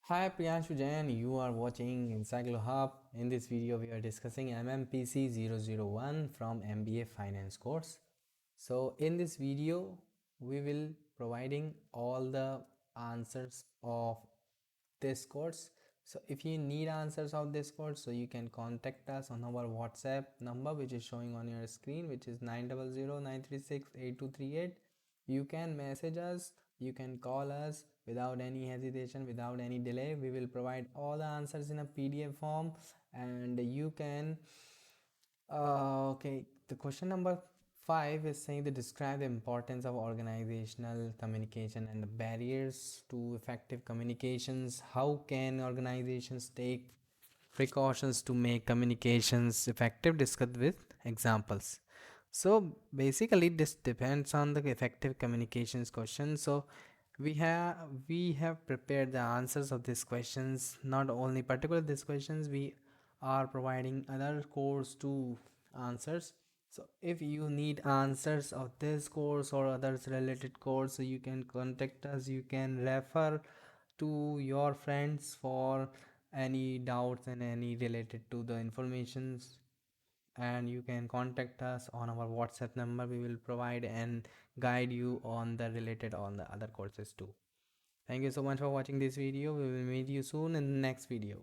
Hi Priyanshu Jain, you are watching Encyclo Hub. In this video, we are discussing MMPC 001 from MBA Finance course. So in this video, we will providing all the answers of this course. So if you need answers of this course, so you can contact us on our WhatsApp number, which is showing on your screen, which is 900 936 8238. You can message us, you can call us without any hesitation, without any delay. We will provide all the answers in a PDF form, and you can okay, the question number 5 is saying to describe the importance of organizational communication and the barriers to effective communications. How can organizations take precautions to make communications effective? Discuss with examples. So basically this depends on the effective communications question. So we have prepared the answers of these questions. Not only particular these questions, we are providing other course to answers. So if you need answers of this course or others related course, so you can contact us, you can refer to your friends for any doubts and any related to the informations, and you can contact us on our WhatsApp number. We will provide and guide you on the related on the other courses too. Thank you so much for watching this video. We will meet you soon in the next video.